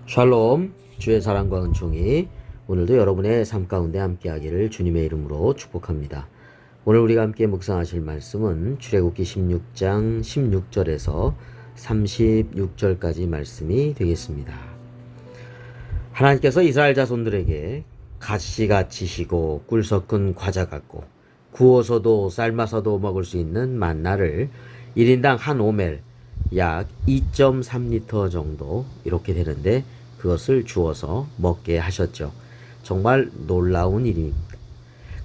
샬롬, 주의 사랑과 은총이 오늘도 여러분의 삶 가운데 함께하기를 주님의 이름으로 축복합니다. 오늘 우리가 함께 묵상하실 말씀은 출애굽기 16장 16절에서 36절까지 말씀이 되겠습니다. 하나님께서 이스라엘 자손들에게 가시같이 시고 꿀 섞은 과자 같고 구워서도 삶아서도 먹을 수 있는 만나를 1인당 한 오멜 약 2.3리터 정도 이렇게 되는데 그것을 주어서 먹게 하셨죠. 정말 놀라운 일입니다.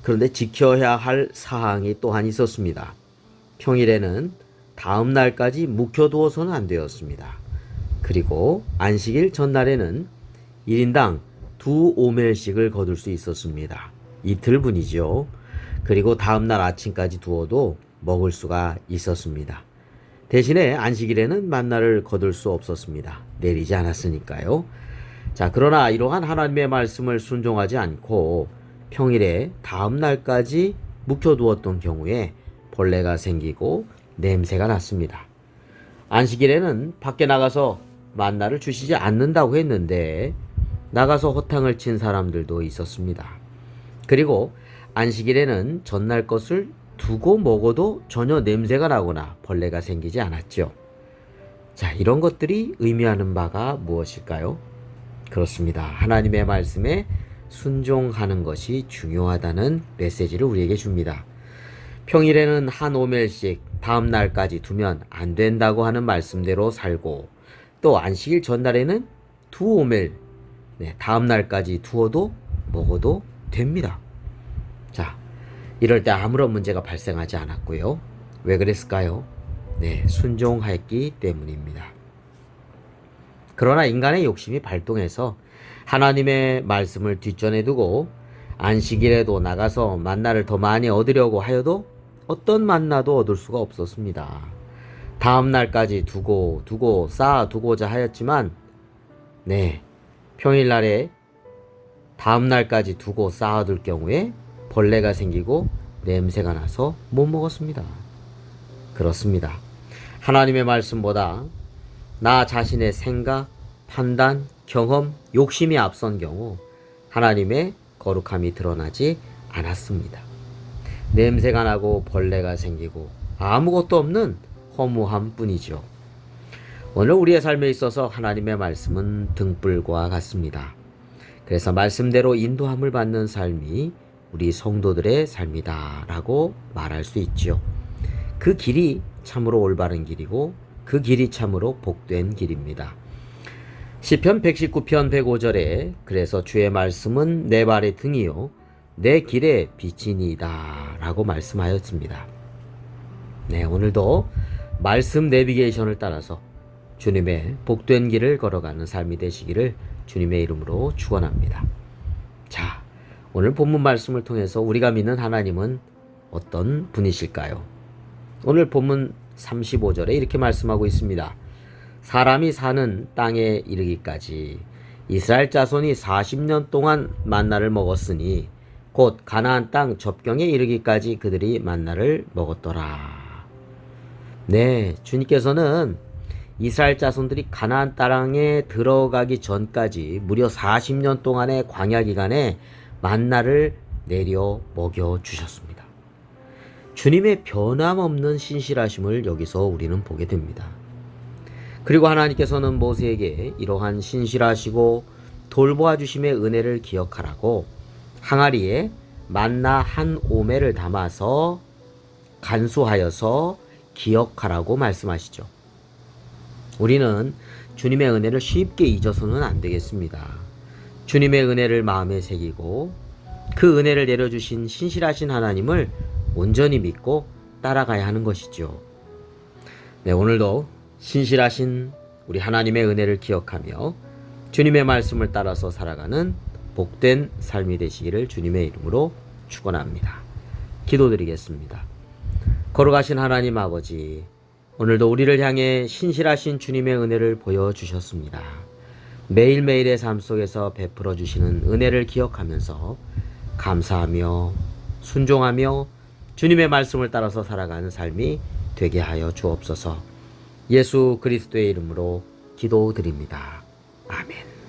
그런데 지켜야 할 사항이 또한 있었습니다. 평일에는 다음 날까지 묵혀두어서는 안 되었습니다. 그리고 안식일 전날에는 1인당 2오멜씩을 거둘 수 있었습니다. 이틀분이죠. 그리고 다음 날 아침까지 두어도 먹을 수가 있었습니다. 대신에 안식일에는 만나를 거둘 수 없었습니다. 내리지 않았으니까요. 자, 그러나 이러한 하나님의 말씀을 순종하지 않고 평일에 다음 날까지 묵혀두었던 경우에 벌레가 생기고 냄새가 났습니다. 안식일에는 밖에 나가서 만나를 주시지 않는다고 했는데 나가서 허탕을 친 사람들도 있었습니다. 그리고 안식일에는 전날 것을 두고 먹어도 전혀 냄새가 나거나 벌레가 생기지 않았죠. 자, 이런 것들이 의미하는 바가 무엇일까요? 그렇습니다. 하나님의 말씀에 순종하는 것이 중요하다는 메시지를 우리에게 줍니다. 평일에는 한 오멜씩 다음 날까지 두면 안 된다고 하는 말씀대로 살고 또 안식일 전날에는 2오멜 다음 날까지 두어도 먹어도 됩니다. 자, 이럴 때 아무런 문제가 발생하지 않았고요. 왜 그랬을까요? 순종했기 때문입니다. 그러나 인간의 욕심이 발동해서 하나님의 말씀을 뒷전에 두고 안식일에도 나가서 만나를 더 많이 얻으려고 하여도 어떤 만나도 얻을 수가 없었습니다. 다음 날까지 두고 쌓아두고자 하였지만 평일날에 다음 날까지 두고 쌓아둘 경우에 벌레가 생기고 냄새가 나서 못 먹었습니다. 그렇습니다. 하나님의 말씀보다 나 자신의 생각, 판단, 경험, 욕심이 앞선 경우 하나님의 거룩함이 드러나지 않았습니다. 냄새가 나고 벌레가 생기고 아무것도 없는 허무함 뿐이죠. 오늘 우리의 삶에 있어서 하나님의 말씀은 등불과 같습니다. 그래서 말씀대로 인도함을 받는 삶이 우리 성도들의 삶이다 라고 말할 수 있죠. 그 길이 참으로 올바른 길이고 그 길이 참으로 복된 길입니다. 시편 119편 105절에 그래서 주의 말씀은 내 발의 등이요 내 길의 빛이니이다 라고 말씀하였습니다. 오늘도 말씀 내비게이션을 따라서 주님의 복된 길을 걸어가는 삶이 되시기를 주님의 이름으로 축원합니다. 자, 오늘 본문 말씀을 통해서 우리가 믿는 하나님은 어떤 분이실까요? 오늘 본문 35절에 이렇게 말씀하고 있습니다. 사람이 사는 땅에 이르기까지 이스라엘 자손이 40년 동안 만나를 먹었으니 곧 가나안 땅 접경에 이르기까지 그들이 만나를 먹었더라. 주님께서는 이스라엘 자손들이 가나안 땅에 들어가기 전까지 무려 40년 동안의 광야 기간에 만나를 내려 먹여주셨습니다. 주님의 변함없는 신실하심을 여기서 우리는 보게 됩니다. 그리고 하나님께서는 모세에게 이러한 신실하시고 돌보아 주심의 은혜를 기억하라고 항아리에 만나 한 오멜을 담아서 간수하여서 기억하라고 말씀하시죠. 우리는 주님의 은혜를 쉽게 잊어서는 안 되겠습니다. 주님의 은혜를 마음에 새기고 그 은혜를 내려주신 신실하신 하나님을 온전히 믿고 따라가야 하는 것이죠. 오늘도 신실하신 우리 하나님의 은혜를 기억하며 주님의 말씀을 따라서 살아가는 복된 삶이 되시기를 주님의 이름으로 축원합니다. 기도드리겠습니다. 걸어가신 하나님 아버지, 오늘도 우리를 향해 신실하신 주님의 은혜를 보여주셨습니다. 매일매일의 삶 속에서 베풀어 주시는 은혜를 기억하면서 감사하며 순종하며 주님의 말씀을 따라서 살아가는 삶이 되게 하여 주옵소서. 예수 그리스도의 이름으로 기도드립니다. 아멘.